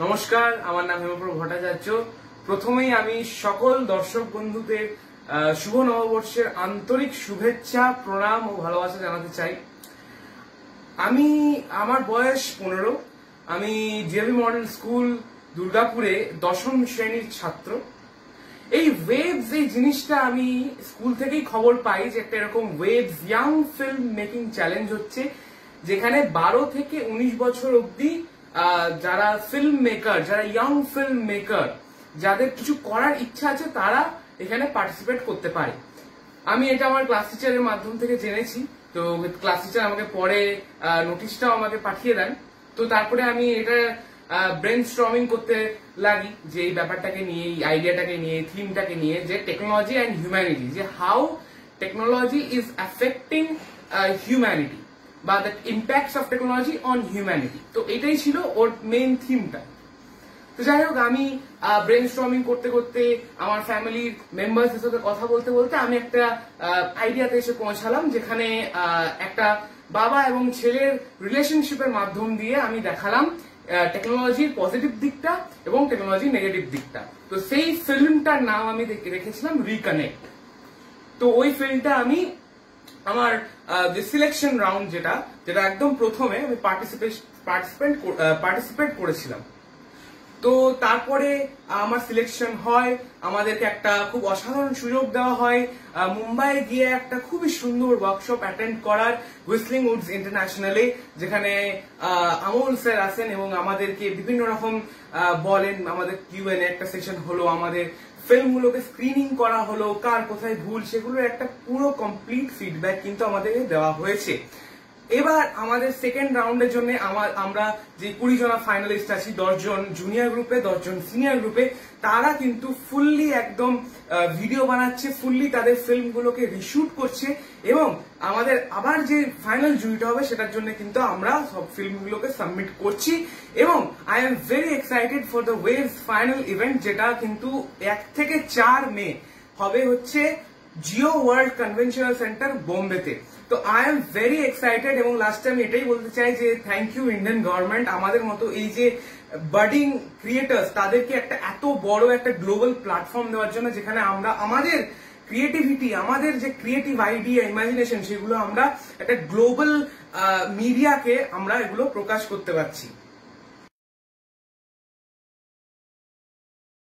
নমস্কার, আমার নাম হেমপ্রভ ভট্টাচার্য। প্রথমেই আমি সকল দর্শক বন্ধুদের শুভ নববর্ষের আন্তরিক শুভেচ্ছা, প্রণাম ও ভালোবাসা জানাতে চাই। আমার বয়স 15। আমি ডিএভি মডেল স্কুল দুর্গাপুরে দশম শ্রেণীর ছাত্র। এই ওয়েভস এই জিনিসটা আমি স্কুল থেকেই খবর পাই যে একটা এরকম waves young film making challenge হচ্ছে, যেখানে 12 থেকে 19 বছর অব্দি যারা ফিল্ম মেকার, যারা ইয়াং ফিল্ম মেকার, যাদের কিছু করার ইচ্ছা আছে, তারা এখানে পার্টিসিপেট করতে পারে। আমি এটা আমার ক্লাস টিচারের মাধ্যম থেকে জেনেছি। তো ক্লাস টিচার আমাকে পরে নোটিশটাও আমাকে পাঠিয়ে দেন। তো তারপরে আমি এটা ব্রেন স্টর্মিং করতে লাগি যে এই ব্যাপারটাকে নিয়ে, এই আইডিয়াটাকে নিয়ে, থিমটাকে নিয়ে, যে টেকনোলজি অ্যান্ড হিউম্যানিটি, যে how technology is affecting humanity বা the impacts of technology on humanity. তো এটাই ছিল ওর মেইন থিমটা। তো যাই হোক, আমি ব্রেন স্টর্মিং করতে করতে, আমার ফ্যামিলির মেম্বার্সের সাথে কথা বলতে বলতে আমি একটা আইডিয়াতে এসে পৌঁছালাম, যেখানে একটা বাবা এবং ছেলের রিলেশনশিপের মাধ্যম দিয়ে আমি দেখালাম টেকনোলজির পজিটিভ দিকটা এবং টেকনোলজির নেগেটিভ দিকটা। তো সেই ফিল্মটার নাম আমি রেখেছিলাম রিকানেক্ট। তো ওই ফিল্মটা আমি আমার যে সিলেকশন রাউন্ড, যেটা একদম প্রথমে আমি পার্টিসিপেট করেছিলাম। তো তারপরে আমার সিলেকশন হয়, আমাদেরকে একটা খুব অসাধারণ সুযোগ দেওয়া হয় মুম্বাই গিয়ে একটা খুবই সুন্দর ওয়ার্কশপ অ্যাটেন্ড করার, হুইসলিং উডস ইন্টারন্যাশনালে, যেখানে আমল স্যার আসেন এবং আমাদেরকে বিভিন্ন রকম বলেন। আমাদের কিউএনএ একটা সেশন হলো, আমাদের ফিল্মগুলোকে স্ক্রিনিং করা হলো, কার কোথায় ভুল, সেগুলোর একটা পুরো কমপ্লিট ফিডব্যাক কিন্তু আমাদেরকে দেওয়া হয়েছে। এবার আমাদের সেকেন্ড রাউন্ডের জন্য আমরা যে 20 জন ফাইনালিস্ট আছি, 10 জন জুনিয়র গ্রুপে, 10 জন সিনিয়র গ্রুপে, তারা কিন্তু ফুললি একদম ভিডিও বানাচ্ছে, ফুললি তাদের ফিল্মগুলোকে রিশুট করছে, এবং আমাদের আবার যে ফাইনাল জুরিটা হবে সেটার জন্য কিন্তু আমরা সব ফিল্মগুলোকে সাবমিট করছি। এবং I am very excited for the waves final event, যেটা কিন্তু 1 থেকে 4 মে হবে হচ্ছে জিও ওয়ার্ল্ড কনভেনশনাল সেন্টার বোম্বেতে। তো আই এম ভেরি এক্সাইটেড, এবং লাস্টে আমি এটাই বলতে চাই যে থ্যাংক ইউ ইন্ডিয়ান গভর্নমেন্ট, আমাদের মতো এই যে বাডিং ক্রিয়েটার্স, তাদেরকে একটা এত বড় একটা গ্লোবাল প্ল্যাটফর্ম দেওয়ার জন্য, যেখানে আমরা আমাদের ক্রিয়েটিভিটি, আমাদের যে ক্রিয়েটিভ আইডিয়া, ইমাজিনেশন, সেগুলো আমরা একটা গ্লোবাল মিডিয়াকে আমরা এগুলো প্রকাশ করতে পারছি।